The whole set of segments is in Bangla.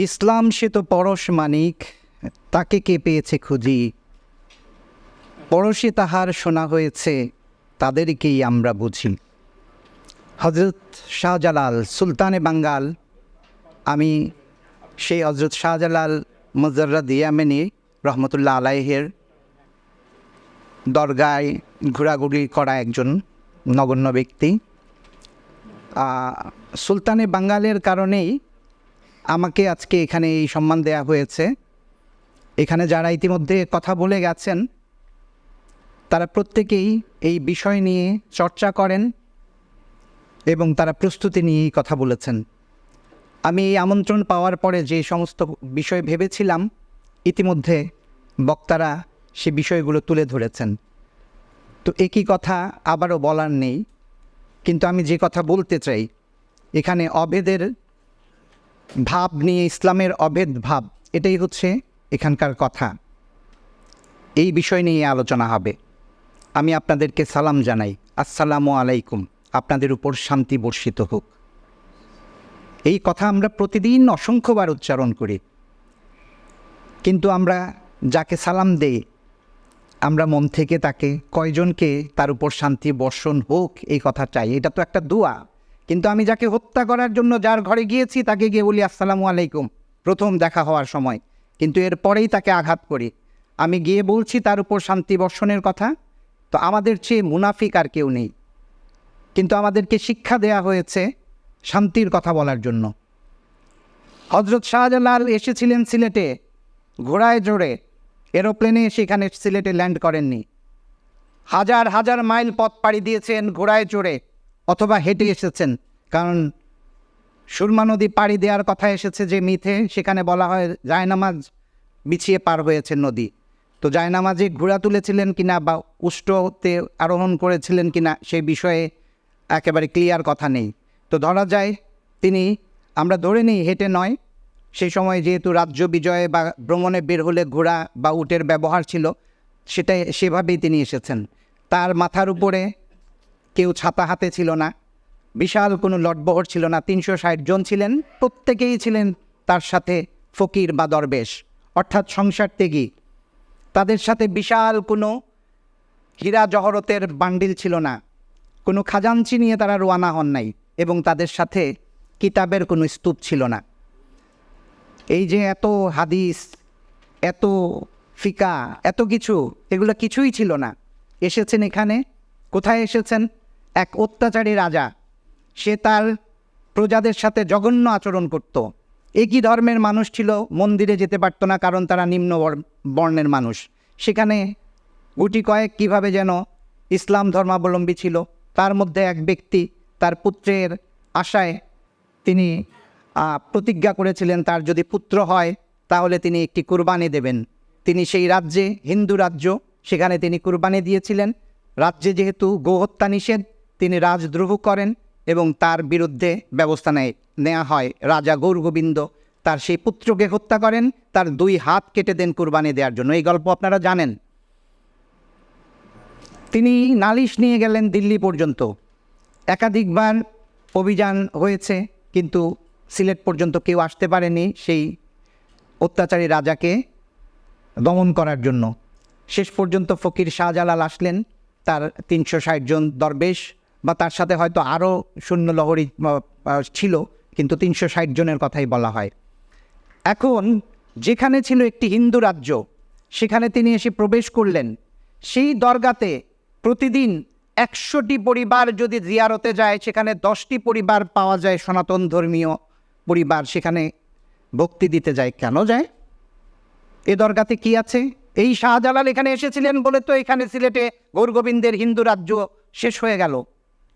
ইসলাম সে তো পরশ মানিক, তাকে কে পেয়েছে খুঁজি। পরশে তাহার শোনা হয়েছে, তাদেরকেই আমরা বুঝি। হজরত শাহজালাল সুলতানে বাঙ্গাল। আমি সেই হজরত শাহজালাল মুজাররদ ইয়ামেনি রহমতুল্লাহ আলাইহের দরগায় ঘোরাঘুরি করা একজন নগণ্য ব্যক্তি। সুলতানে বাঙ্গালের কারণেই আমাকে আজকে এখানে এই সম্মান দেয়া হয়েছে। এখানে যারা ইতিমধ্যে কথা বলে গেছেন তারা প্রত্যেকেই এই বিষয় নিয়ে চর্চা করেন এবং তারা প্রস্তুতি নিয়েই কথা বলেছেন। আমি এই আমন্ত্রণ পাওয়ার পরে যে সমস্ত বিষয় ভেবেছিলাম, ইতিমধ্যে বক্তারা সে বিষয়গুলো তুলে ধরেছেন। তো একই কথা আবারও বলার নেই, কিন্তু আমি যে কথা বলতে চাই, এখানে অভেদের ভাব নিয়ে ইসলামের অভেদ ভাব, এটাই হচ্ছে এখানকার কথা। এই বিষয় নিয়ে আলোচনা হবে। আমি আপনাদেরকে সালাম জানাই, আসসালামু আলাইকুম, আপনাদের উপর শান্তি বর্ষিত হোক। এই কথা আমরা প্রতিদিন অসংখ্যবার উচ্চারণ করি, কিন্তু আমরা যাকে সালাম দেই, আমরা মন থেকে তাকে কয়জনকে তার উপর শান্তি বর্ষণ হোক এই কথা চাই? এটা তো একটা দোয়া। কিন্তু আমি যাকে হত্যা করার জন্য যার ঘরে গিয়েছি তাকে গিয়ে বলি আসসালামু আলাইকুম প্রথম দেখা হওয়ার সময়, কিন্তু এরপরেই তাকে আঘাত করি। আমি গিয়ে বলছি তার উপর শান্তি বর্ষণের কথা। তো আমাদের চেয়ে মুনাফিক আর কেউ নেই, কিন্তু আমাদেরকে শিক্ষা দেয়া হয়েছে শান্তির কথা বলার জন্য। হজরত শাহজালাল এসেছিলেন সিলেটে ঘোড়ায় জোরে, এরোপ্লেনে সেখানে সিলেটে ল্যান্ড করেননি। হাজার হাজার মাইল পথ পাড়ি দিয়েছেন ঘোড়ায় চড়ে, অথবা হেঁটে এসেছেন। কারণ সুরমা নদী পাড়ি দেওয়ার কথা এসেছে যে মিথে, সেখানে বলা হয় জায়নামাজ বিছিয়ে পার হয়েছে নদী। তো জায়নামাজে ঘোড়া তুলেছিলেন কিনা বা উষ্টতে আরোহণ করেছিলেন কিনা সেই বিষয়ে একেবারে ক্লিয়ার কথা নেই। তো ধরা যায় তিনি, আমরা ধরে নিই হেঁটে নয়, সেই সময় যেহেতু রাজ্য বিজয়ে বা ভ্রমণে বের হলে ঘোড়া বা উটের ব্যবহার ছিল, সেটাই সেভাবেই তিনি এসেছেন। তার মাথার উপরে কেউ ছাতা হাতে ছিল না, বিশাল কোনো লটবহর ছিল না। 360 জন ছিলেন, প্রত্যেকেই ছিলেন তার সাথে ফকির বা দরবেশ, অর্থাৎ সংসার ত্যাগী। তাদের সাথে বিশাল কোনো হীরা জহরতের বান্ডিল ছিল না, কোনো খাজাঞ্চি নিয়ে তারা রওনা হন নাই, এবং তাদের সাথে কিতাবের কোনো স্তূপ ছিল না। এই যে এত হাদিস, এত ফিকা, এত কিছু, এগুলো কিছুই ছিল না। এসেছেন এখানে, কোথায় এসেছেন? এক অত্যাচারী রাজা, সে তার প্রজাদের সাথে জঘন্য আচরণ করত। একই ধর্মের মানুষ ছিল, মন্দিরে যেতে পারত না, কারণ তারা নিম্ন বর্ণের মানুষ। সেখানে গুটি কয়েক কীভাবে যেন ইসলাম ধর্মাবলম্বী ছিল। তার মধ্যে এক ব্যক্তি তার পুত্রের আশায় তিনি প্রতিজ্ঞা করেছিলেন তার যদি পুত্র হয় তাহলে তিনি একটি কুরবানি দেবেন। তিনি সেই রাজ্যে, হিন্দু রাজ্য, সেখানে তিনি কুরবানি দিয়েছিলেন। রাজ্যে যেহেতু গোহত্যা নিষেধ, তিনি রাজদ্রোহ করেন এবং তার বিরুদ্ধে ব্যবস্থা নেওয়া হয়। রাজা গৌরগোবিন্দ তার সেই পুত্রকে হত্যা করেন, তার 2 হাত কেটে দেন কুরবানি দেওয়ার জন্য। এই গল্প আপনারা জানেন। তিনি নালিশ নিয়ে গেলেন দিল্লি পর্যন্ত, একাধিকবার অভিযান হয়েছে, কিন্তু সিলেট পর্যন্ত কেউ আসতে পারেনি সেই অত্যাচারী রাজাকে দমন করার জন্য। শেষ পর্যন্ত ফকির শাহজালাল আসলেন, তার 360 জন দরবেশ, বা তার সাথে হয়তো আরও শূন্য লহরী ছিল, কিন্তু 360 জনের কথাই বলা হয়। এখন যেখানে ছিল একটি হিন্দু রাজ্য, সেখানে তিনি এসে প্রবেশ করলেন। সেই দরগাতে প্রতিদিন 100টি পরিবার যদি জিয়ারতে যায়, সেখানে 10টি পরিবার পাওয়া যায় সনাতন ধর্মীয় পরিবার, সেখানে ভক্তি দিতে যায়। কেন যায়? এ দরগাতে কি আছে? এই শাহজালাল এখানে এসেছিলেন বলে তো এখানে সিলেটে গৌরগোবিন্দের হিন্দু রাজ্য শেষ হয়ে গেল।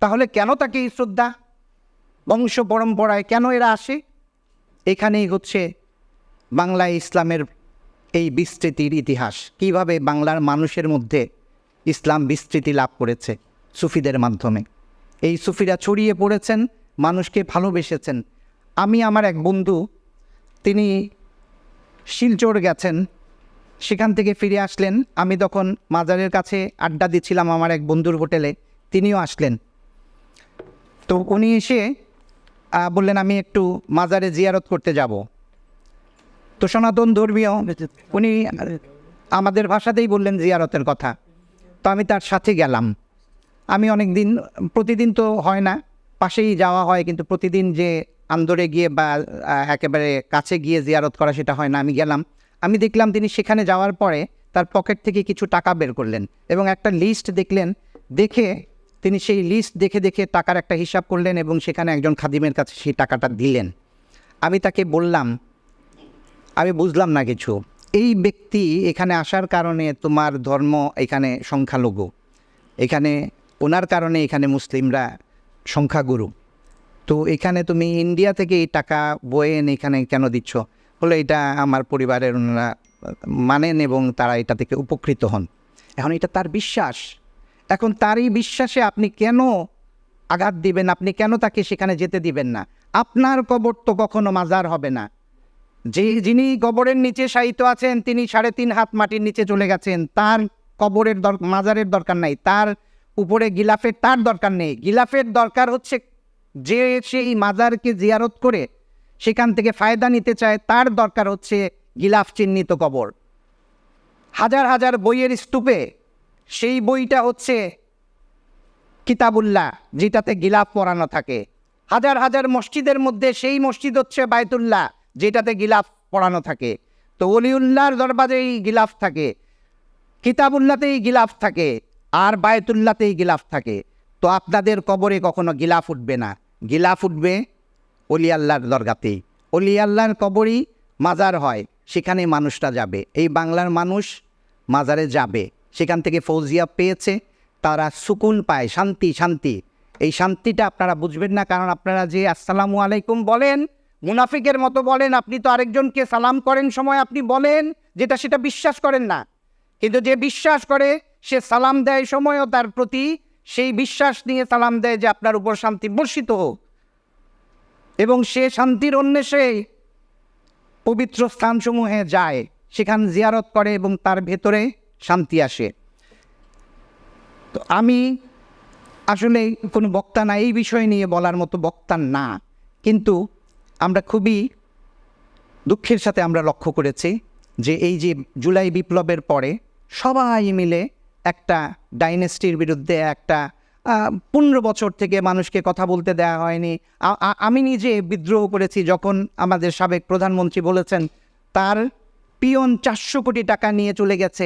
তাহলে কেন তাকে এই শ্রদ্ধা? বংশ পরম্পরায় কেন এরা আসে? এখানেই হচ্ছে বাংলায় ইসলামের এই বিস্তৃতির ইতিহাস। কিভাবে বাংলার মানুষের মধ্যে ইসলাম বিস্তৃতি লাভ করেছে সুফিদের মাধ্যমে। এই সুফিরা ছড়িয়ে পড়েছেন, মানুষকে ভালোবেসেছেন। আমি আমার এক বন্ধু, তিনি শিলচর গেছেন, সেখান থেকে ফিরে আসলেন। আমি তখন মাজারের কাছে আড্ডা দিচ্ছিলাম আমার এক বন্ধুর হোটেলে, তিনিও আসলেন। তো উনি এসে বললেন আমি একটু মাজারে জিয়ারত করতে যাব। তো সনাতন ধর্মীয় উনি আমাদের ভাষাতেই বললেন জিয়ারতের কথা। তো আমি তার সাথে গেলাম। আমি অনেক দিন, প্রতিদিন তো হয় না, পাশেই যাওয়া হয়, কিন্তু প্রতিদিন যে আন্দরে গিয়ে বা একেবারে কাছে গিয়ে জিয়ারত করা সেটা হয় না। আমি গেলাম, আমি দেখলাম তিনি সেখানে যাওয়ার পরে তার পকেট থেকে কিছু টাকা বের করলেন এবং একটা লিস্ট দেখলেন। দেখে তিনি সেই লিস্ট দেখে দেখে টাকার একটা হিসাব করলেন এবং সেখানে একজন খাদিমের কাছে সেই টাকাটা দিলেন। আমি তাকে বললাম, আমি বুঝলাম না কিছু, এই ব্যক্তি এখানে আসার কারণে তোমার ধর্ম এখানে সংখ্যালঘু, এখানে ওনার কারণে এখানে মুসলিমরা সংখ্যাগুরু, তো এখানে তুমি ইন্ডিয়া থেকে এই টাকা বয়ে এনে এখানে কেন দিচ্ছ? বলে এটা আমার পরিবারের ওনারা মানেন এবং তারা এটা থেকে উপকৃত হন। এখন এটা তার বিশ্বাস, এখন তারই বিশ্বাসে আপনি কেন আঘাত দিবেন? আপনি কেন তাকে সেখানে যেতে দিবেন না? আপনার কবর তো কখনো মাজার হবে না। যিনি কবরের নিচে শায়িত আছেন তিনি 3.5 হাত মাটির নিচে চলে গেছেন, তার কবরের মাজারের দরকার নাই, তার উপরে গিলাফের তার দরকার নেই। গিলাফের দরকার হচ্ছে যে সেই মাজারকে জিয়ারত করে সেখান থেকে ফায়দা নিতে চায়, তার দরকার হচ্ছে গিলাফ চিহ্নিত কবর। হাজার হাজার বইয়ের স্তূপে সেই বইটা হচ্ছে কিতাবুল্লাহ, যেটাতে গিলাফ পরানো থাকে। হাজার হাজার মসজিদের মধ্যে সেই মসজিদ হচ্ছে বায়তুল্লাহ, যেটাতে গিলাফ পরানো থাকে। তো ওলিউল্লাহর দরবারেই গিলাফ থাকে, কিতাবুল্লাতেই গিলাফ থাকে, আর বায়তুল্লাতেই গিলাফ থাকে। তো আপনাদের কবরে কখনো গিলাফ উঠবে না, গিলাফ উঠবে অলি আল্লাহর দরগাতেই। অলি আল্লাহর কবরই মাজার হয়, সেখানে মানুষরা যাবে। এই বাংলার মানুষ মাজারে যাবে, সেখান থেকে ফৌজিয়া পেয়েছে, তারা সুকুন পায়, শান্তি শান্তি। এই শান্তিটা আপনারা বুঝবেন না, কারণ আপনারা যে আসসালামু আলাইকুম বলেন, মুনাফিকের মতো বলেন। আপনি তো আরেকজনকে সালাম করেন সময় আপনি বলেন যেটা, সেটা বিশ্বাস করেন না। কিন্তু যে বিশ্বাস করে সে সালাম দেয় সময়ও তার প্রতি সেই বিশ্বাস নিয়ে সালাম দেয় যে আপনার উপর শান্তি বর্ষিত হোক, এবং সে শান্তির অন্বেষে পবিত্র স্থানসমূহে যায়, সেখান জিয়ারত করে এবং তার ভেতরে শান্তি আসে। তো আমি আসলে কোনো বক্তা না, এই বিষয় নিয়ে বলার মতো বক্তা না, কিন্তু আমরা খুবই দুঃখের সাথে আমরা লক্ষ্য করেছি যে এই যে জুলাই বিপ্লবের পরে সবাই মিলে একটা ডাইনেস্টির বিরুদ্ধে, একটা 15 বছর থেকে মানুষকে কথা বলতে দেওয়া হয়নি। আমি নিজে বিদ্রোহ করেছি যখন আমাদের সাবেক প্রধানমন্ত্রী বলেছেন তার পিয়ন 400 কোটি টাকা নিয়ে চলে গেছে,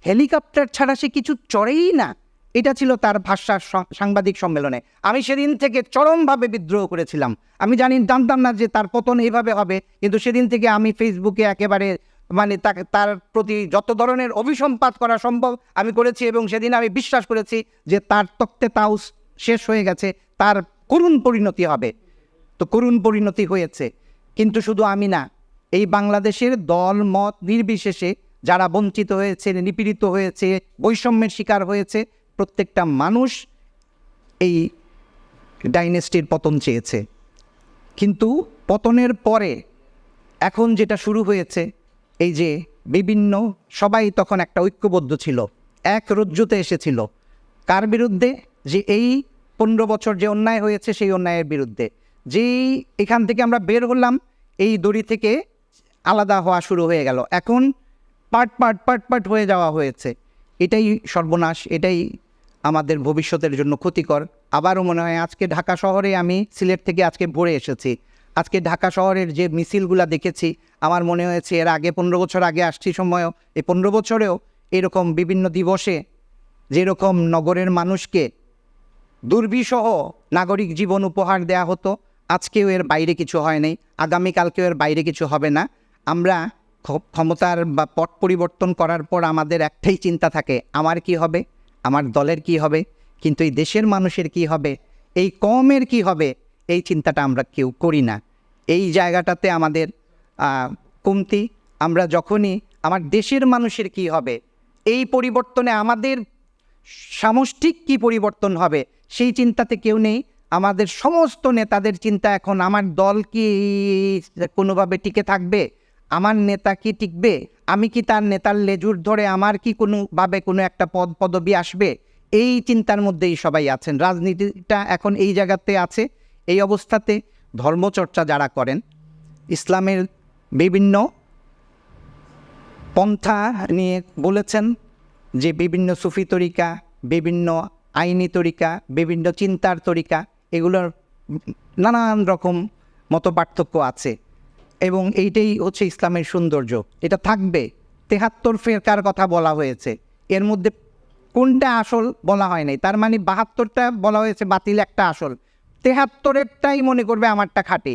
হেলিকপ্টার ছাড়া সে কিছু চড়েই না। এটা ছিল তার ভাষার সাংবাদিক সম্মেলনে। আমি সেদিন থেকে চরমভাবে বিদ্রোহ করেছিলাম। আমি জানতাম না যে তার পতন এইভাবে হবে, কিন্তু সেদিন থেকে আমি ফেসবুকে একেবারে তার প্রতি যত ধরনের অভিসম্পাত করা সম্ভব আমি করেছি, এবং সেদিন আমি বিশ্বাস করেছি যে তার তক্তে তাউস শেষ হয়ে গেছে, তার করুণ পরিণতি হবে। তো করুণ পরিণতি হয়েছে, কিন্তু শুধু আমি না, এই বাংলাদেশের দল মত নির্বিশেষে যারা বঞ্চিত হয়েছে, নিপীড়িত হয়েছে, বৈষম্যের শিকার হয়েছে, প্রত্যেকটা মানুষ এই ডাইনেস্টির পতন চেয়েছে। কিন্তু পতনের পরে এখন যেটা শুরু হয়েছে, এই যে বিভিন্ন সবাই তখন একটা ঐক্যবদ্ধ ছিল, এক রজ্জুতে এসেছিল। কার বিরুদ্ধে? যে এই 15 বছর যে অন্যায় হয়েছে সেই অন্যায়ের বিরুদ্ধে। যেই এখান থেকে আমরা বের হলাম, এই দড়ি থেকে আলাদা হওয়া শুরু হয়ে গেল। এখন পার্ট হয়ে যাওয়া হয়েছে। এটাই সর্বনাশ, এটাই আমাদের ভবিষ্যতের জন্য ক্ষতিকর। আবারও মনে হয় আজকে ঢাকা শহরে, আমি সিলেট থেকে আজকে ভোরে এসেছি, আজকে ঢাকা শহরের যে মিছিলগুলো দেখেছি, আমার মনে হয়েছে এর আগে 15 বছর আগে আসছি সময়ও, এই 15 বছরেও এরকম বিভিন্ন দিবসে যেরকম নগরের মানুষকে দুর্বিষহ নাগরিক জীবন উপহার দেয়া হতো, আজকেও এর বাইরে কিছু হয় নাই, আগামীকালকেও এর বাইরে কিছু হবে না। আমরা ক্ষমতার বা পট পরিবর্তন করার পর আমাদের একটাই চিন্তা থাকে, আমার কি হবে, আমার দলের কি হবে, কিন্তু এই দেশের মানুষের কি হবে, এই কওমের কি হবে, এই চিন্তাটা আমরা কেউ করি না। এই জায়গাটাতে আমাদের কমতি। আমরা যখনই আমার দেশের মানুষের কি হবে, এই পরিবর্তনে আমাদের সামষ্টিক কি পরিবর্তন হবে, সেই চিন্তাতে কেউ নেই। আমাদের সমস্ত নেতাদের চিন্তা এখন আমার দল কি কোনোভাবে টিকে থাকবে, আমার নেতা কি টিকবে, আমি কি তার নেতার লেজুর ধরে আমার কি কোনোভাবে কোনো একটা পদবি আসবে, এই চিন্তার মধ্যেই সবাই আছেন। রাজনীতিটা এখন এই জায়গাতে আছে। এই অবস্থাতে ধর্মচর্চা যারা করেন, ইসলামের বিভিন্ন পন্থা নিয়ে বলেছেন যে বিভিন্ন সুফি তরিকা, বিভিন্ন আইনি তরিকা, বিভিন্ন চিন্তার তরিকা, এগুলোর নানান রকম মত পার্থক্য আছে এবং এইটাই হচ্ছে ইসলামের সৌন্দর্য। এটা থাকবে। 73 ফেরকার কথা বলা হয়েছে, এর মধ্যে কোনটা আসল বলা হয় নাই। তার মানে 72টা বলা হয়েছে বাতিল, একটা আসল। 73-এরটাই মনে করবে আমারটা খাঁটি,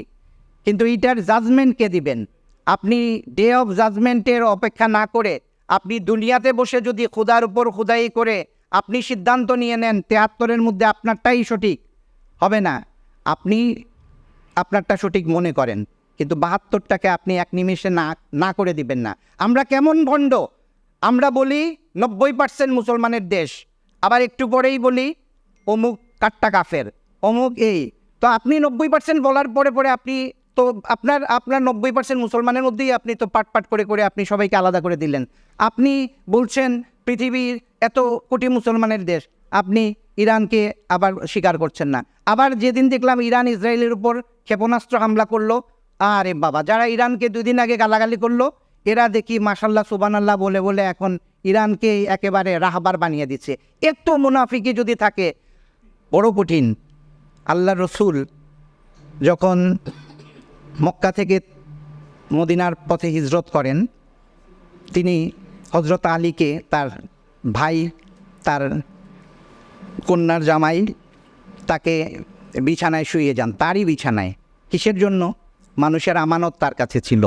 কিন্তু এইটার জাজমেন্ট কে দিবেন? আপনি ডে অফ জাজমেন্টের অপেক্ষা না করে আপনি দুনিয়াতে বসে যদি খোদার উপর খোদাই করে আপনি সিদ্ধান্ত নিয়ে নেন 73-এর মধ্যে আপনারটাই সঠিক, হবে না। আপনি আপনারটা সঠিক মনে করেন, কিন্তু 72টাকে আপনি এক নিমেষে না করে দিবেন না। আমরা কেমন ভণ্ড! আমরা বলি 90% মুসলমানের দেশ, আবার একটু পরেই বলি অমুক কাট্টা কাফের, অমুক এই। তো আপনি 90% বলার পরে পরে আপনি তো আপনার 90% মুসলমানের মধ্যেই আপনি তো পাট করে আপনি সবাইকে আলাদা করে দিলেন। আপনি বলছেন পৃথিবীর এত কোটি মুসলমানের দেশ, আপনি ইরানকে আবার স্বীকার করছেন না। আবার যেদিন দেখলাম ইরান ইসরায়েলের উপর ক্ষেপণাস্ত্র হামলা করলো, আরে বাবা, যারা ইরানকে 2 দিন আগে গালাগালি করলো, এরা দেখি মাশাল্লাহ সুবহানাল্লাহ বলে বলে এখন ইরানকে একেবারে রাহবার বানিয়ে দিচ্ছে। এত মুনাফিকি যদি থাকে, বড় কঠিন। আল্লাহ রসুল যখন মক্কা থেকে মদিনার পথে হিজরত করেন, তিনি হজরত আলীকে, তার ভাই, তার কন্যার জামাই, তাকে বিছানায় শুইয়ে যান, তারই বিছানায়। কিসের জন্য? মানুষের আমানত তার কাছে ছিল।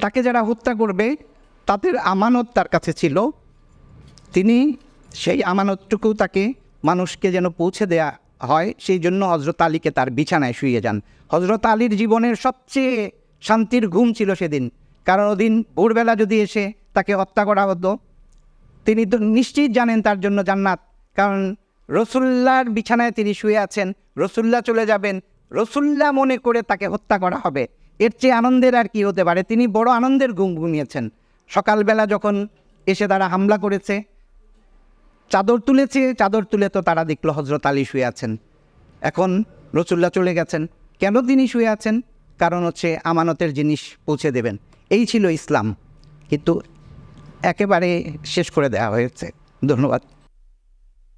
তাকে যারা হত্যা করবে তাদের আমানত তার কাছে ছিল, তিনি সেই আমানতটুকু তাকে মানুষকে যেন পৌঁছে দেয়া হয়, সেই জন্য হজরত আলীকে তার বিছানায় শুইয়ে যান। হজরত আলীর জীবনের সবচেয়ে শান্তির ঘুম ছিল সেদিন, কারণ ওদিন ভোরবেলা যদি এসে তাকে হত্যা করা হতো, তিনি তো নিশ্চিত জানেন তার জন্য জান্নাত, কারণ রসুল্লাহর বিছানায় তিনি শুয়ে আছেন, রসুল্লাহ চলে যাবেন, রসুল্লাহ মনে করে তাকে হত্যা করা হবে। এর চেয়ে আনন্দের আর কি হতে পারে? তিনি বড় আনন্দের ঘুম ঘুমিয়েছেন। সকালবেলা যখন এসে তারা হামলা করেছে, চাদর তুলেছে, চাদর তুলে তো তারা দেখলো হজরত আলী শুয়ে আছেন। এখন রসুল্লাহ চলে গেছেন, কেন তিনি শুয়ে আছেন? কারণ হচ্ছে আমানতের জিনিস পৌঁছে দেবেন। এই ছিল ইসলাম, কিন্তু একেবারে শেষ করে দেওয়া হয়েছে। ধন্যবাদ।